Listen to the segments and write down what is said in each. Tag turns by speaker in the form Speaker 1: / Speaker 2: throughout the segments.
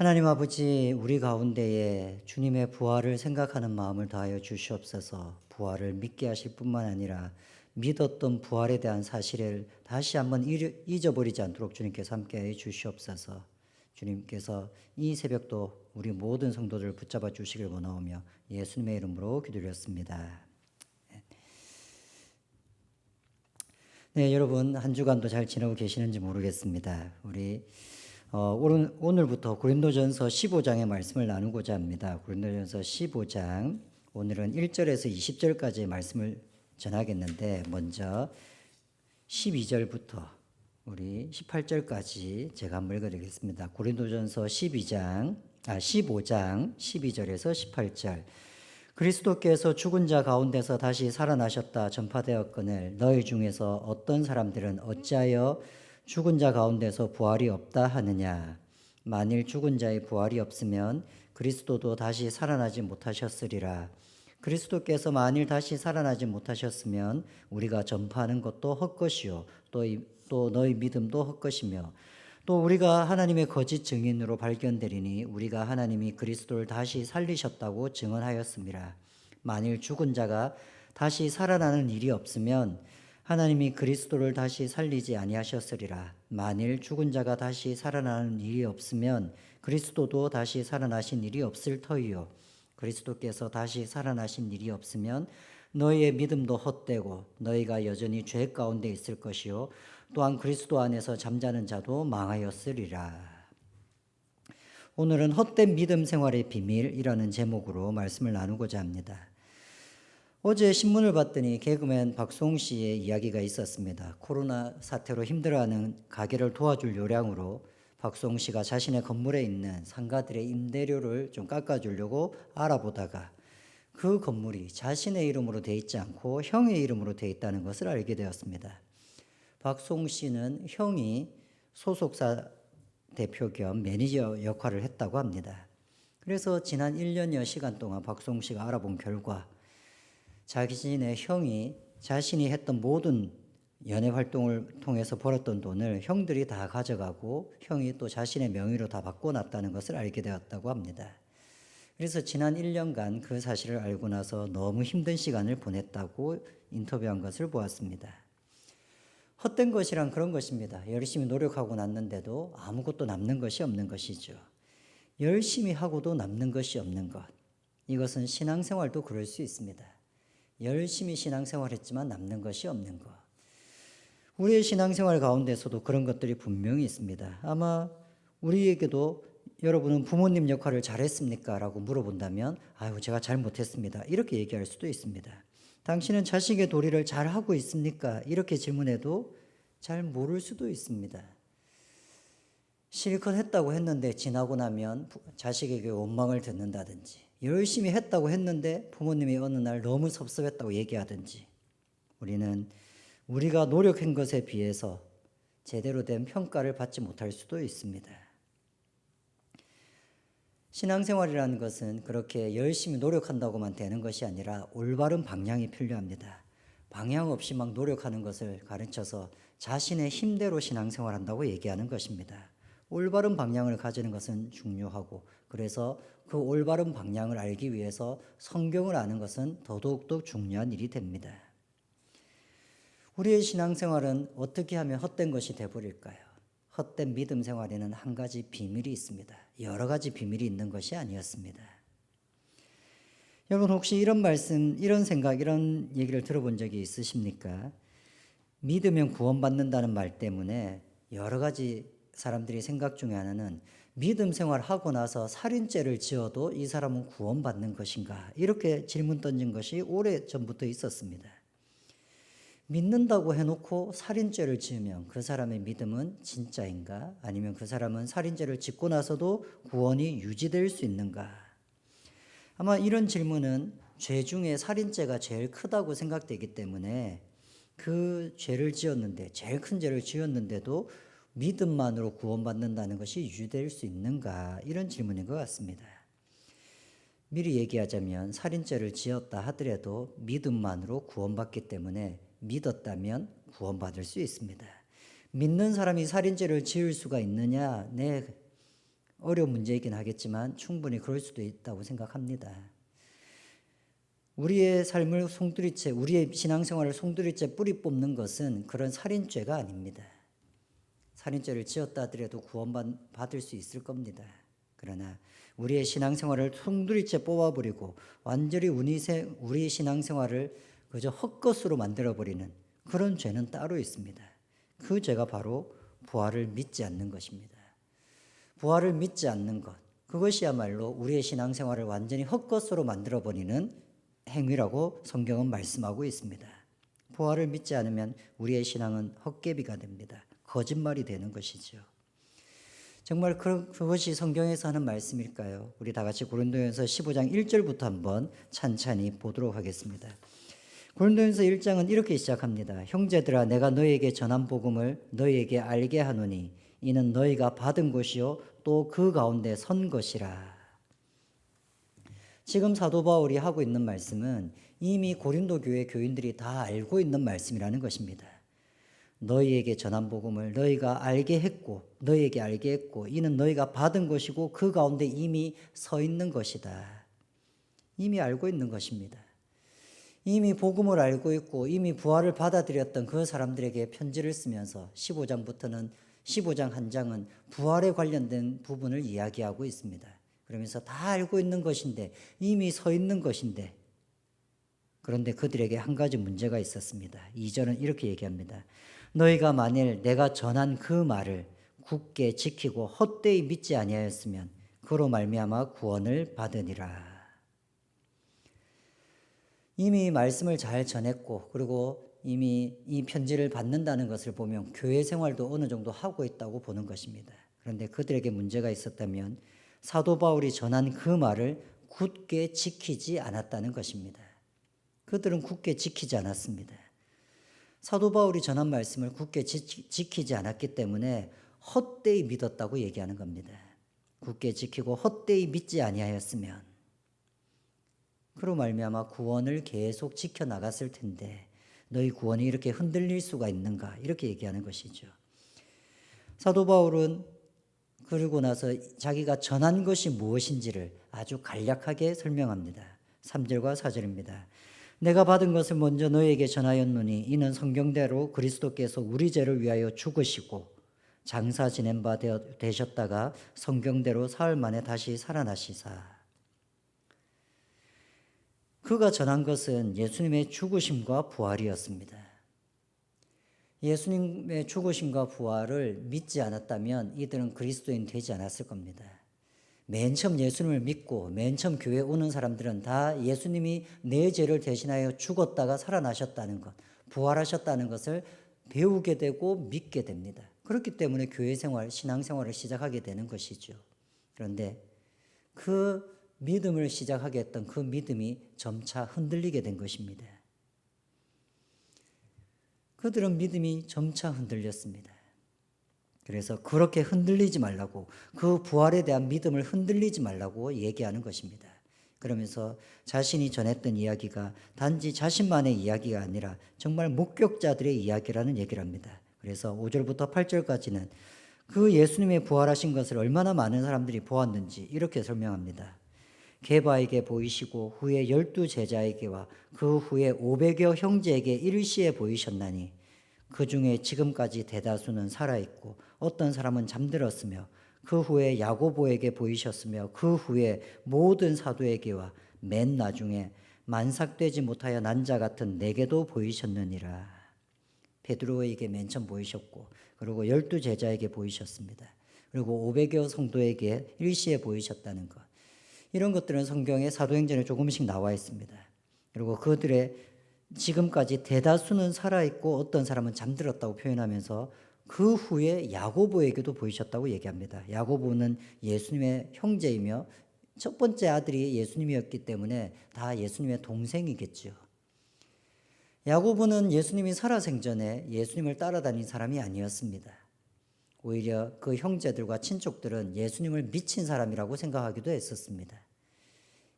Speaker 1: 하나님 아버지, 우리 가운데에 주님의 부활을 생각하는 마음을 다하여 주시옵소서. 부활을 믿게 하실 뿐만 아니라 믿었던 부활에 대한 사실을 다시 한번 잊어버리지 않도록 주님께서 함께해 주시옵소서. 주님께서 이 새벽도 우리 모든 성도들을 붙잡아 주시길 원하오며 예수님의 이름으로 기도드렸습니다. 네, 여러분 한 주간도 잘 지내고 계시는지 모르겠습니다. 우리 오늘부터 고린도전서 15장의 말씀을 나누고자 합니다. 고린도전서 15장, 오늘은 1절에서 20절까지의 말씀을 전하겠는데, 먼저 12절부터 우리 18절까지 제가 한번 읽어드리겠습니다. 고린도전서 15장 12절에서 18절. 그리스도께서 죽은 자 가운데서 다시 살아나셨다 전파되었거늘 너희 중에서 어떤 사람들은 어찌하여 죽은 자 가운데서 부활이 없다 하느냐. 만일 죽은 자의 부활이 없으면 그리스도도 다시 살아나지 못하셨으리라. 그리스도께서 만일 다시 살아나지 못하셨으면 우리가 전파하는 것도 헛것이요 또 너희 믿음도 헛것이며 또 우리가 하나님의 거짓 증인으로 발견되리니 우리가 하나님이 그리스도를 다시 살리셨다고 증언하였습니다. 만일 죽은 자가 다시 살아나는 일이 없으면 하나님이 그리스도를 다시 살리지 아니하셨으리라. 만일 죽은 자가 다시 살아나는 일이 없으면 그리스도도 다시 살아나신 일이 없을 터이요. 그리스도께서 다시 살아나신 일이 없으면 너희의 믿음도 헛되고 너희가 여전히 죄 가운데 있을 것이요 또한 그리스도 안에서 잠자는 자도 망하였으리라. 오늘은 헛된 믿음 생활의 비밀이라는 제목으로 말씀을 나누고자 합니다. 어제 신문을 봤더니 개그맨 박송 씨의 이야기가 있었습니다. 코로나 사태로 힘들어하는 가게를 도와줄 요량으로 박송 씨가 자신의 건물에 있는 상가들의 임대료를 좀 깎아주려고 알아보다가 그 건물이 자신의 이름으로 돼 있지 않고 형의 이름으로 돼 있다는 것을 알게 되었습니다. 박송 씨는 형이 소속사 대표 겸 매니저 역할을 했다고 합니다. 그래서 지난 1년여 시간 동안 박송 씨가 알아본 결과 자신의 형이 자신이 했던 모든 연예 활동을 통해서 벌었던 돈을 형들이 다 가져가고 형이 또 자신의 명의로 다 바꿔놨다는 것을 알게 되었다고 합니다. 그래서 지난 1년간 그 사실을 알고 나서 너무 힘든 시간을 보냈다고 인터뷰한 것을 보았습니다. 헛된 것이란 그런 것입니다. 열심히 노력하고 났는데도 아무것도 남는 것이 없는 것이죠. 열심히 하고도 남는 것이 없는 것. 이것은 신앙생활도 그럴 수 있습니다. 열심히 신앙생활했지만 남는 것이 없는 것. 우리의 신앙생활 가운데서도 그런 것들이 분명히 있습니다. 아마 우리에게도 여러분은 부모님 역할을 잘했습니까? 라고 물어본다면 아유 제가 잘못했습니다. 이렇게 얘기할 수도 있습니다. 당신은 자식의 도리를 잘하고 있습니까? 이렇게 질문해도 잘 모를 수도 있습니다. 실컷 했다고 했는데 지나고 나면 자식에게 원망을 듣는다든지 열심히 했다고 했는데 부모님이 어느 날 너무 섭섭했다고 얘기하든지 우리는 우리가 노력한 것에 비해서 제대로 된 평가를 받지 못할 수도 있습니다. 신앙생활이라는 것은 그렇게 열심히 노력한다고만 되는 것이 아니라 올바른 방향이 필요합니다. 방향 없이 막 노력하는 것을 가르쳐서 자신의 힘대로 신앙생활한다고 얘기하는 것입니다. 올바른 방향을 가지는 것은 중요하고 그래서 그 올바른 방향을 알기 위해서 성경을 아는 것은 더더욱더 중요한 일이 됩니다. 우리의 신앙생활은 어떻게 하면 헛된 것이 되어버릴까요? 헛된 믿음 생활에는 한 가지 비밀이 있습니다. 여러 가지 비밀이 있는 것이 아니었습니다. 여러분 혹시 이런 말씀, 이런 생각, 이런 얘기를 들어본 적이 있으십니까? 믿으면 구원받는다는 말 때문에 여러 가지 사람들이 생각 중에 하나는 믿음 생활하고 나서 살인죄를 지어도 이 사람은 구원받는 것인가? 이렇게 질문 던진 것이 오래전부터 있었습니다. 믿는다고 해놓고 살인죄를 지으면 그 사람의 믿음은 진짜인가? 아니면 그 사람은 살인죄를 짓고 나서도 구원이 유지될 수 있는가? 아마 이런 질문은 죄 중에 살인죄가 제일 크다고 생각되기 때문에 그 죄를 지었는데 제일 큰 죄를 지었는데도 믿음만으로 구원받는다는 것이 유지될 수 있는가? 이런 질문인 것 같습니다. 미리 얘기하자면 살인죄를 지었다 하더라도 믿음만으로 구원받기 때문에 믿었다면 구원받을 수 있습니다. 믿는 사람이 살인죄를 지을 수가 있느냐? 네, 어려운 문제이긴 하겠지만 충분히 그럴 수도 있다고 생각합니다. 우리의 삶을 송두리째, 우리의 신앙생활을 송두리째 뿌리 뽑는 것은 그런 살인죄가 아닙니다. 살인죄를 지었다 하더라도 구원받을 수 있을 겁니다. 그러나 우리의 신앙생활을 송두리째 뽑아버리고 완전히 우리의 신앙생활을 그저 헛것으로 만들어버리는 그런 죄는 따로 있습니다. 그 죄가 바로 부활을 믿지 않는 것입니다. 부활을 믿지 않는 것, 그것이야말로 우리의 신앙생활을 완전히 헛것으로 만들어버리는 행위라고 성경은 말씀하고 있습니다. 부활을 믿지 않으면 우리의 신앙은 헛개비가 됩니다. 거짓말이 되는 것이죠. 정말 그것이 성경에서 하는 말씀일까요? 우리 다 같이 고린도전서 15장 1절부터 한번 찬찬히 보도록 하겠습니다. 고린도전서 1장은 이렇게 시작합니다. 형제들아 내가 너희에게 전한 복음을 너희에게 알게 하노니 이는 너희가 받은 것이요 또 그 가운데 선 것이라. 지금 사도 바울이 하고 있는 말씀은 이미 고린도 교회 교인들이 다 알고 있는 말씀이라는 것입니다. 너희에게 전한 복음을 너희가 알게 했고 너희에게 알게 했고 이는 너희가 받은 것이고 그 가운데 이미 서 있는 것이다. 이미 알고 있는 것입니다. 이미 복음을 알고 있고 이미 부활을 받아들였던 그 사람들에게 편지를 쓰면서 15장 한 장은 부활에 관련된 부분을 이야기하고 있습니다. 그러면서 다 알고 있는 것인데 이미 서 있는 것인데 그런데 그들에게 한 가지 문제가 있었습니다. 2절은 이렇게 얘기합니다. 너희가 만일 내가 전한 그 말을 굳게 지키고 헛되이 믿지 아니하였으면 그로 말미암아 구원을 받으니라. 이미 말씀을 잘 전했고 그리고 이미 이 편지를 받는다는 것을 보면 교회 생활도 어느 정도 하고 있다고 보는 것입니다. 그런데 그들에게 문제가 있었다면 사도 바울이 전한 그 말을 굳게 지키지 않았다는 것입니다. 그들은 굳게 지키지 않았습니다. 사도 바울이 전한 말씀을 굳게 지키지 않았기 때문에 헛되이 믿었다고 얘기하는 겁니다. 굳게 지키고 헛되이 믿지 아니하였으면 그로 말미암아 구원을 계속 지켜나갔을 텐데 너희 구원이 이렇게 흔들릴 수가 있는가 이렇게 얘기하는 것이죠. 사도 바울은 그러고 나서 자기가 전한 것이 무엇인지를 아주 간략하게 설명합니다. 3절과 4절입니다. 내가 받은 것을 먼저 너희에게 전하였노니 이는 성경대로 그리스도께서 우리 죄를 위하여 죽으시고 장사 지낸 바 되셨다가 성경대로 사흘 만에 다시 살아나시사. 그가 전한 것은 예수님의 죽으심과 부활이었습니다. 예수님의 죽으심과 부활을 믿지 않았다면 이들은 그리스도인 되지 않았을 겁니다. 맨 처음 예수님을 믿고 맨 처음 교회에 오는 사람들은 다 예수님이 내 죄를 대신하여 죽었다가 살아나셨다는 것, 부활하셨다는 것을 배우게 되고 믿게 됩니다. 그렇기 때문에 교회 생활, 신앙 생활을 시작하게 되는 것이죠. 그런데 그 믿음을 시작하게 했던 그 믿음이 점차 흔들리게 된 것입니다. 그들은 믿음이 점차 흔들렸습니다. 그래서 그렇게 흔들리지 말라고 그 부활에 대한 믿음을 흔들리지 말라고 얘기하는 것입니다. 그러면서 자신이 전했던 이야기가 단지 자신만의 이야기가 아니라 정말 목격자들의 이야기라는 얘기를 합니다. 그래서 5절부터 8절까지는 그 예수님의 부활하신 것을 얼마나 많은 사람들이 보았는지 이렇게 설명합니다. 게바에게 보이시고 후에 12 제자에게와 그 후에 500여 형제에게 일시에 보이셨나니 그 중에 지금까지 대다수는 살아있고 어떤 사람은 잠들었으며 그 후에 야고보에게 보이셨으며 그 후에 모든 사도에게와 맨 나중에 만삭되지 못하여 난 자 같은 내게도 보이셨느니라. 베드로에게 맨 처음 보이셨고 그리고 12 제자에게 보이셨습니다. 그리고 500여 성도에게 일시에 보이셨다는 것. 이런 것들은 성경에 사도행전에 조금씩 나와 있습니다. 그리고 그들의 지금까지 대다수는 살아있고 어떤 사람은 잠들었다고 표현하면서 그 후에 야고보에게도 보이셨다고 얘기합니다. 야고보는 예수님의 형제이며 첫 번째 아들이 예수님이었기 때문에 다 예수님의 동생이겠죠. 야고보는 예수님이 살아생전에 예수님을 따라다닌 사람이 아니었습니다. 오히려 그 형제들과 친족들은 예수님을 미친 사람이라고 생각하기도 했었습니다.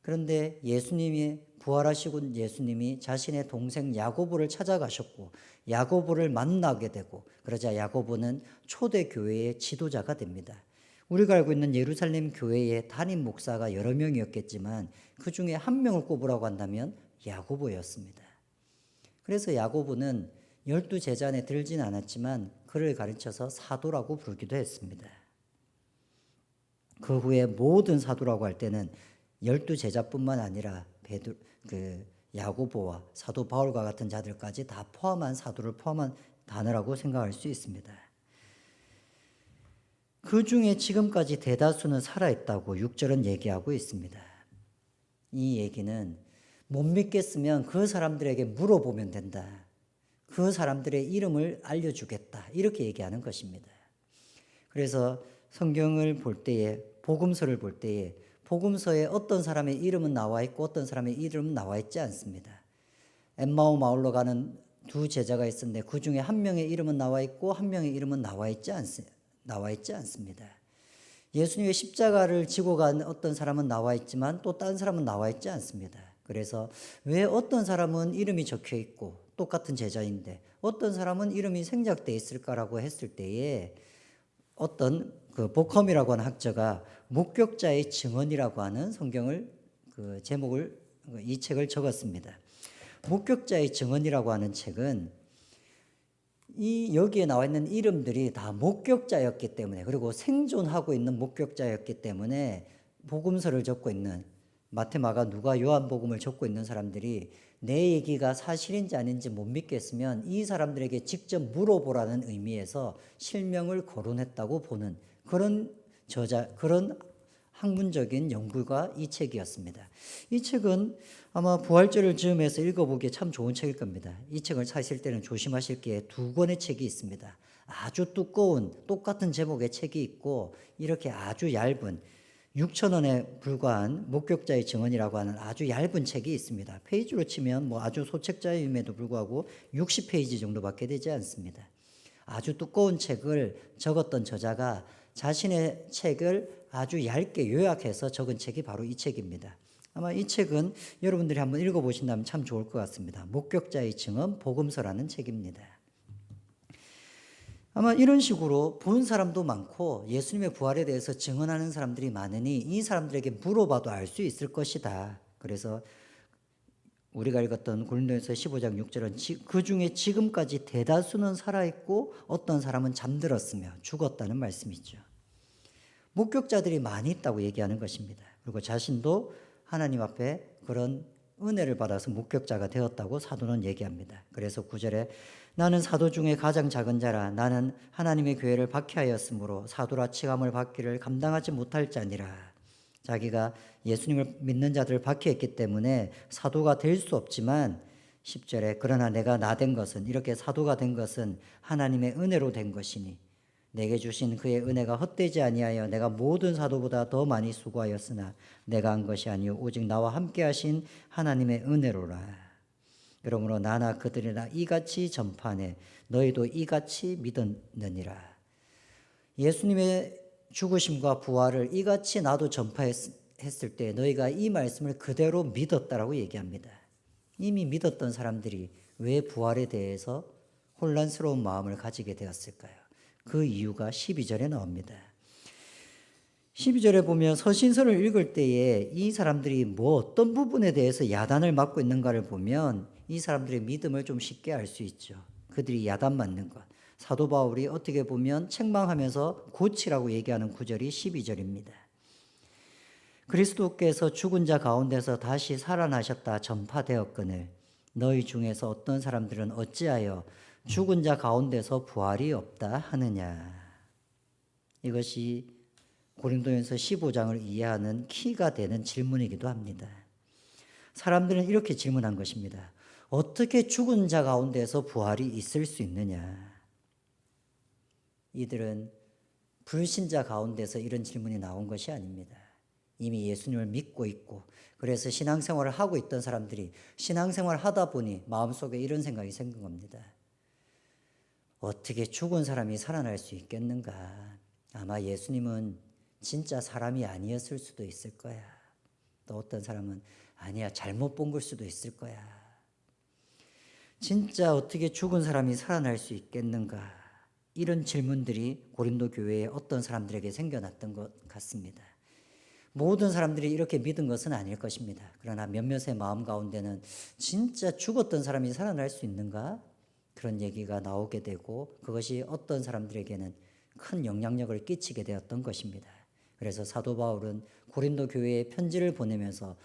Speaker 1: 그런데 예수님이 부활하시고 예수님이 자신의 동생 야고보를 찾아가셨고 야고보를 만나게 되고 그러자 야고보는 초대교회의 지도자가 됩니다. 우리가 알고 있는 예루살렘 교회의 담임 목사가 여러 명이었겠지만 그 중에 한 명을 꼽으라고 한다면 야고보였습니다. 그래서 야고보는 12제자 안에 들진 않았지만 그를 가르쳐서 사도라고 부르기도 했습니다. 그 후에 모든 사도라고 할 때는 12제자뿐만 아니라 야고보와 사도 바울과 같은 자들까지 다 포함한 사도를 포함한 단어라고 생각할 수 있습니다. 그 중에 지금까지 대다수는 살아있다고 6절은 얘기하고 있습니다. 이 얘기는 못 믿겠으면 그 사람들에게 물어보면 된다. 그 사람들의 이름을 알려주겠다. 이렇게 얘기하는 것입니다. 그래서 성경을 볼 때에, 복음서를 볼 때에 복음서에 어떤 사람의 이름은 나와 있고 어떤 사람의 이름은 나와 있지 않습니다. 엠마오 마을로 가는 두 제자가 있었는데 그 중에 한 명의 이름은 나와 있고 한 명의 이름은 나와 있지 않습니다. 예수님의 십자가를 지고 간 어떤 사람은 나와 있지만 또 다른 사람은 나와 있지 않습니다. 그래서 왜 어떤 사람은 이름이 적혀 있고 똑같은 제자인데 어떤 사람은 이름이 생략되어 있을까라고 했을 때에 어떤 보컴이라고 하는 학자가 목격자의 증언이라고 하는 성경을 제목을 이 책을 적었습니다. 목격자의 증언이라고 하는 책은 여기에 나와 있는 이름들이 다 목격자였기 때문에, 그리고 생존하고 있는 목격자였기 때문에 복음서를 적고 있는 마태, 마가, 누가, 요한복음을 적고 있는 사람들이 내 얘기가 사실인지 아닌지 못 믿겠으면 이 사람들에게 직접 물어보라는 의미에서 실명을 거론했다고 보는 그런 그런 학문적인 연구가 이 책이었습니다. 이 책은 아마 부활절을 즈음해서 읽어보기에 참 좋은 책일 겁니다. 이 책을 사실 때는 조심하실 게 두 권의 책이 있습니다. 아주 두꺼운 똑같은 제목의 책이 있고 이렇게 아주 얇은 6,000원에 불과한 목격자의 증언이라고 하는 아주 얇은 책이 있습니다. 페이지로 치면 아주 소책자임에도 불구하고 60페이지 정도밖에 되지 않습니다. 아주 두꺼운 책을 적었던 저자가 자신의 책을 아주 얇게 요약해서 적은 책이 바로 이 책입니다. 아마 이 책은 여러분들이 한번 읽어보신다면 참 좋을 것 같습니다. 목격자의 증언 복음서라는 책입니다. 아마 이런 식으로 본 사람도 많고 예수님의 부활에 대해서 증언하는 사람들이 많으니 이 사람들에게 물어봐도 알 수 있을 것이다. 그래서 우리가 읽었던 고린도전서 15장 6절은 그 중에 지금까지 대다수는 살아있고 어떤 사람은 잠들었으며 죽었다는 말씀이죠. 목격자들이 많이 있다고 얘기하는 것입니다. 그리고 자신도 하나님 앞에 그런 은혜를 받아서 목격자가 되었다고 사도는 얘기합니다. 그래서 9절에 나는 사도 중에 가장 작은 자라 나는 하나님의 교회를 박해하였으므로 사도라 칭함을 받기를 감당하지 못할 자니라. 자기가 예수님을 믿는 자들을 박해했기 때문에 사도가 될 수 없지만 10절에 그러나 내가 나된 것은 이렇게 사도가 된 것은 하나님의 은혜로 된 것이니 내게 주신 그의 은혜가 헛되지 아니하여 내가 모든 사도보다 더 많이 수고하였으나 내가 한 것이 아니요 오직 나와 함께 하신 하나님의 은혜로라. 그러므로 나나 그들이나 이같이 전파하네 너희도 이같이 믿었느니라. 예수님의 죽으심과 부활을 이같이 나도 전파했을 때 너희가 이 말씀을 그대로 믿었다라고 얘기합니다. 이미 믿었던 사람들이 왜 부활에 대해서 혼란스러운 마음을 가지게 되었을까요? 그 이유가 12절에 나옵니다. 12절에 보면 서신서를 읽을 때에 이 사람들이 어떤 부분에 대해서 야단을 맞고 있는가를 보면 이 사람들의 믿음을 좀 쉽게 알 수 있죠. 그들이 야단 맞는 것. 사도 바울이 어떻게 보면 책망하면서 고치라고 얘기하는 구절이 12절입니다. 그리스도께서 죽은 자 가운데서 다시 살아나셨다 전파되었거늘 너희 중에서 어떤 사람들은 어찌하여 죽은 자 가운데서 부활이 없다 하느냐. 이것이 고린도전서 15장을 이해하는 키가 되는 질문이기도 합니다. 사람들은 이렇게 질문한 것입니다. 어떻게 죽은 자 가운데서 부활이 있을 수 있느냐. 이들은 불신자 가운데서 이런 질문이 나온 것이 아닙니다. 이미 예수님을 믿고 있고 그래서 신앙생활을 하고 있던 사람들이 신앙생활을 하다 보니 마음속에 이런 생각이 생긴 겁니다. 어떻게 죽은 사람이 살아날 수 있겠는가? 아마 예수님은 진짜 사람이 아니었을 수도 있을 거야. 또 어떤 사람은 아니야, 잘못 본 걸 수도 있을 거야. 진짜 어떻게 죽은 사람이 살아날 수 있겠는가? 이런 질문들이 고린도 교회에 어떤 사람들에게 생겨났던 것 같습니다. 모든 사람들이 이렇게 믿은 것은 아닐 것입니다. 그러나 몇몇의 마음 가운데는 진짜 죽었던 사람이 살아날 수 있는가? 그런 얘기가 나오게 되고 그것이 어떤 사람들에게는 큰 영향력을 끼치게 되었던 것입니다. 그래서 사도 바울은 고린도 교회에 편지를 보내면서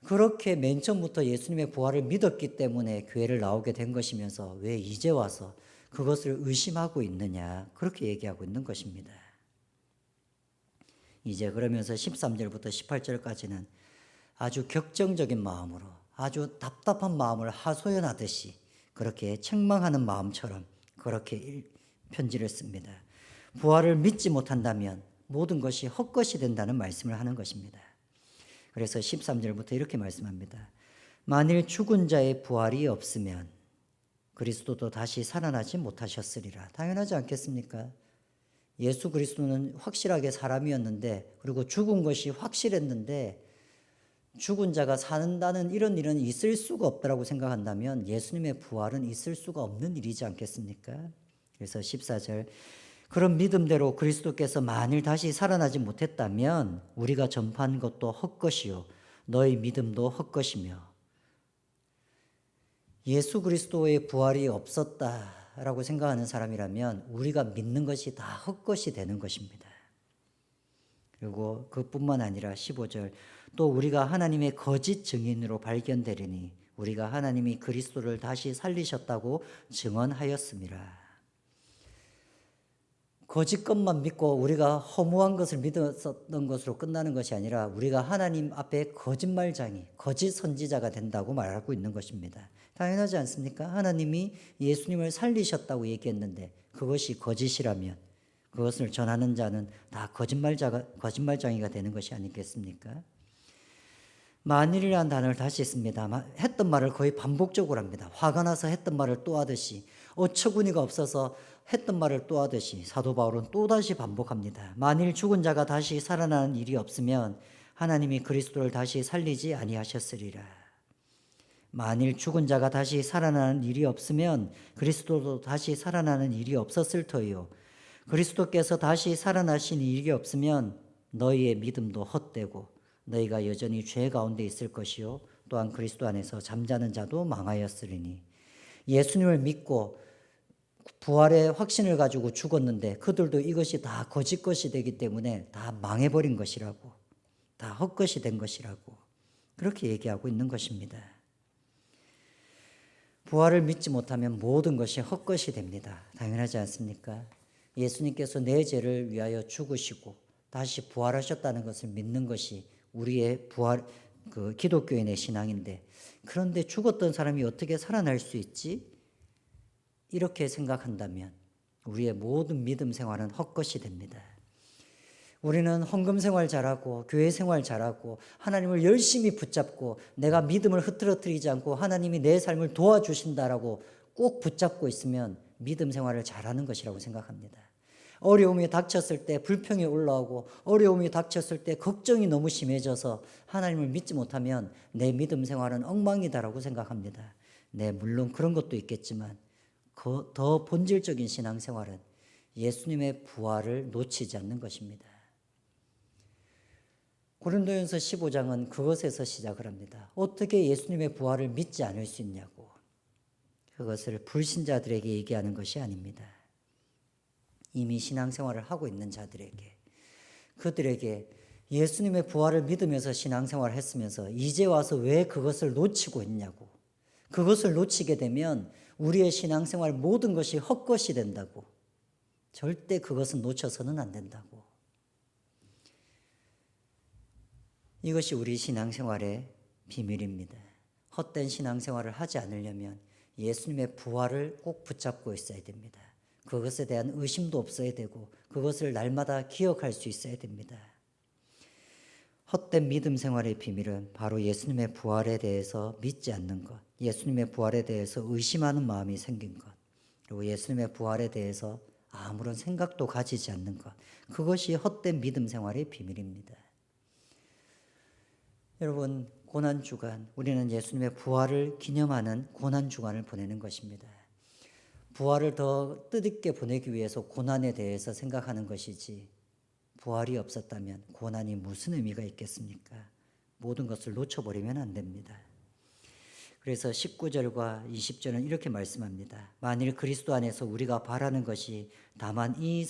Speaker 1: 그렇게 맨 처음부터 예수님의 부활을 믿었기 때문에 교회를 나오게 된 것이면서 왜 이제 와서 그것을 의심하고 있느냐 그렇게 얘기하고 있는 것입니다. 이제 그러면서 13절부터 18절까지는 아주 격정적인 마음으로 아주 답답한 마음을 하소연하듯이 그렇게 책망하는 마음처럼 그렇게 편지를 씁니다. 부활을 믿지 못한다면 모든 것이 헛것이 된다는 말씀을 하는 것입니다. 그래서 13절부터 이렇게 말씀합니다. 만일 죽은 자의 부활이 없으면 그리스도도 다시 살아나지 못하셨으리라. 당연하지 않겠습니까? 예수 그리스도는 확실하게 사람이었는데 그리고 죽은 것이 확실했는데 죽은 자가 산다는 이런 일은 있을 수가 없다고 생각한다면 예수님의 부활은 있을 수가 없는 일이지 않겠습니까? 그래서 14절 그런 믿음대로 그리스도께서 만일 다시 살아나지 못했다면 우리가 전파한 것도 헛것이요 너희 믿음도 헛것이며 예수 그리스도의 부활이 없었다라고 생각하는 사람이라면 우리가 믿는 것이 다 헛것이 되는 것입니다. 그리고 그뿐만 아니라 15절 또 우리가 하나님의 거짓 증인으로 발견되리니 우리가 하나님이 그리스도를 다시 살리셨다고 증언하였음이라. 거짓 것만 믿고 우리가 허무한 것을 믿었던 것으로 끝나는 것이 아니라 우리가 하나님 앞에 거짓말장이, 거짓 선지자가 된다고 말하고 있는 것입니다. 당연하지 않습니까? 하나님이 예수님을 살리셨다고 얘기했는데 그것이 거짓이라면 그것을 전하는 자는 다 거짓말장이가 되는 것이 아니겠습니까? 만일이라는 단어를 다시 씁니다. 했던 말을 거의 반복적으로 합니다. 화가 나서 했던 말을 또 하듯이 어처구니가 없어서 했던 말을 또 하듯이 사도 바울은 또다시 반복합니다. 만일 죽은 자가 다시 살아나는 일이 없으면 하나님이 그리스도를 다시 살리지 아니하셨으리라. 만일 죽은 자가 다시 살아나는 일이 없으면 그리스도도 다시 살아나는 일이 없었을 터이요. 그리스도께서 다시 살아나신 일이 없으면 너희의 믿음도 헛되고 너희가 여전히 죄 가운데 있을 것이요 또한 그리스도 안에서 잠자는 자도 망하였으리니 예수님을 믿고 부활의 확신을 가지고 죽었는데 그들도 이것이 다 거짓 것이 되기 때문에 다 망해버린 것이라고 다 헛것이 된 것이라고 그렇게 얘기하고 있는 것입니다. 부활을 믿지 못하면 모든 것이 헛것이 됩니다. 당연하지 않습니까? 예수님께서 내 죄를 위하여 죽으시고 다시 부활하셨다는 것을 믿는 것이 우리의 기독교인의 신앙인데 그런데 죽었던 사람이 어떻게 살아날 수 있지? 이렇게 생각한다면 우리의 모든 믿음 생활은 헛것이 됩니다. 우리는 헌금 생활 잘하고 교회 생활 잘하고 하나님을 열심히 붙잡고 내가 믿음을 흐트러뜨리지 않고 하나님이 내 삶을 도와주신다라고 꼭 붙잡고 있으면 믿음 생활을 잘하는 것이라고 생각합니다. 어려움이 닥쳤을 때 불평이 올라오고 어려움이 닥쳤을 때 걱정이 너무 심해져서 하나님을 믿지 못하면 내 믿음 생활은 엉망이다라고 생각합니다. 네, 물론 그런 것도 있겠지만 더 본질적인 신앙생활은 예수님의 부활을 놓치지 않는 것입니다. 고린도전서 15장은 그것에서 시작을 합니다. 어떻게 예수님의 부활을 믿지 않을 수 있냐고. 그것을 불신자들에게 얘기하는 것이 아닙니다. 이미 신앙생활을 하고 있는 자들에게 그들에게 예수님의 부활을 믿으면서 신앙생활을 했으면서 이제 와서 왜 그것을 놓치고 있냐고. 그것을 놓치게 되면 우리의 신앙생활 모든 것이 헛것이 된다고. 절대 그것은 놓쳐서는 안 된다고. 이것이 우리 신앙생활의 비밀입니다. 헛된 신앙생활을 하지 않으려면 예수님의 부활을 꼭 붙잡고 있어야 됩니다. 그것에 대한 의심도 없어야 되고 그것을 날마다 기억할 수 있어야 됩니다. 헛된 믿음 생활의 비밀은 바로 예수님의 부활에 대해서 믿지 않는 것, 예수님의 부활에 대해서 의심하는 마음이 생긴 것, 그리고 예수님의 부활에 대해서 아무런 생각도 가지지 않는 것, 그것이 헛된 믿음 생활의 비밀입니다. 여러분, 고난주간, 우리는 예수님의 부활을 기념하는 고난주간을 보내는 것입니다. 부활을 더 뜻있게 보내기 위해서 고난에 대해서 생각하는 것이지, 부활이 없었다면 고난이 무슨 의미가 있겠습니까? 모든 것을 놓쳐버리면 안 됩니다. 그래서 19절과 20절은 이렇게 말씀합니다. 만일 그리스도 안에서 우리가 바라는 것이 다만 이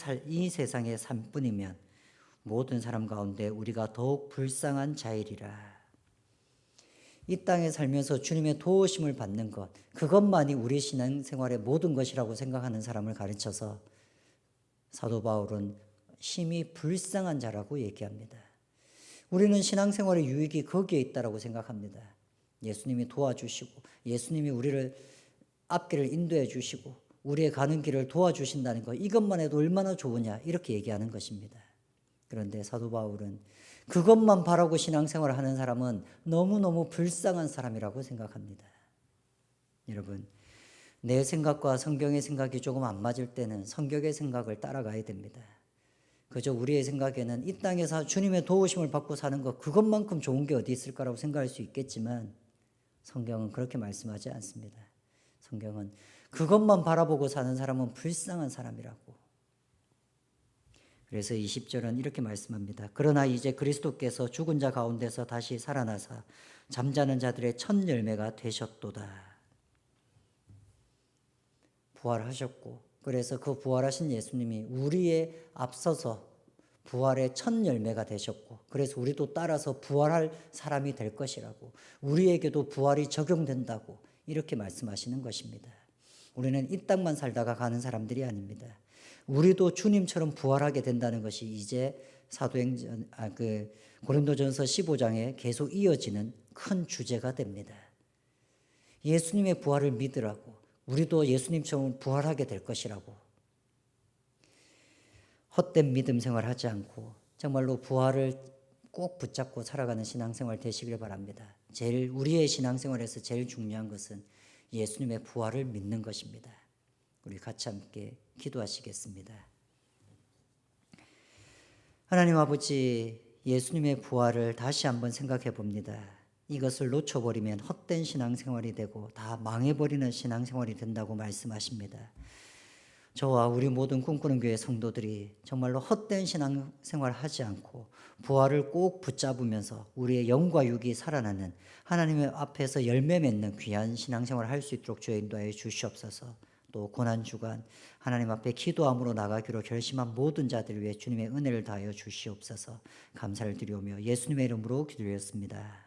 Speaker 1: 세상의 삶뿐이면 모든 사람 가운데 우리가 더욱 불쌍한 자이리라. 이 땅에 살면서 주님의 도우심을 받는 것, 그것만이 우리 신앙생활의 모든 것이라고 생각하는 사람을 가르쳐서 사도 바울은 심히 불쌍한 자라고 얘기합니다. 우리는 신앙생활의 유익이 거기에 있다고 생각합니다. 예수님이 도와주시고, 예수님이 우리를 앞길을 인도해 주시고, 우리의 가는 길을 도와주신다는 것, 이것만 해도 얼마나 좋으냐, 이렇게 얘기하는 것입니다. 그런데 사도 바울은 그것만 바라고 신앙생활을 하는 사람은 너무너무 불쌍한 사람이라고 생각합니다. 여러분, 내 생각과 성경의 생각이 조금 안 맞을 때는 성경의 생각을 따라가야 됩니다. 그저 우리의 생각에는 이 땅에서 주님의 도우심을 받고 사는 것, 그것만큼 좋은 게 어디 있을까라고 생각할 수 있겠지만 성경은 그렇게 말씀하지 않습니다. 성경은 그것만 바라보고 사는 사람은 불쌍한 사람이라고. 그래서 20절은 이렇게 말씀합니다. 그러나 이제 그리스도께서 죽은 자 가운데서 다시 살아나사 잠자는 자들의 첫 열매가 되셨도다. 부활하셨고, 그래서 그 부활하신 예수님이 우리의 앞서서 부활의 첫 열매가 되셨고, 그래서 우리도 따라서 부활할 사람이 될 것이라고, 우리에게도 부활이 적용된다고 이렇게 말씀하시는 것입니다. 우리는 이 땅만 살다가 가는 사람들이 아닙니다. 우리도 주님처럼 부활하게 된다는 것이 이제 고린도전서 15장에 계속 이어지는 큰 주제가 됩니다. 예수님의 부활을 믿으라고, 우리도 예수님처럼 부활하게 될 것이라고. 헛된 믿음 생활하지 않고 정말로 부활을 꼭 붙잡고 살아가는 신앙생활 되시길 바랍니다. 우리의 신앙생활에서 제일 중요한 것은 예수님의 부활을 믿는 것입니다. 우리 같이 함께 기도하시겠습니다. 하나님 아버지, 예수님의 부활을 다시 한번 생각해 봅니다. 이것을 놓쳐버리면 헛된 신앙생활이 되고 다 망해버리는 신앙생활이 된다고 말씀하십니다. 저와 우리 모든 꿈꾸는 교회 성도들이 정말로 헛된 신앙생활 하지 않고 부활을 꼭 붙잡으면서 우리의 영과 육이 살아나는 하나님의 앞에서 열매 맺는 귀한 신앙생활을 할 수 있도록 주의 인도하여 주시옵소서. 또 고난주간 하나님 앞에 기도함으로 나가기로 결심한 모든 자들 위해 주님의 은혜를 다하여 주시옵소서. 감사를 드리오며 예수님의 이름으로 기도드렸습니다.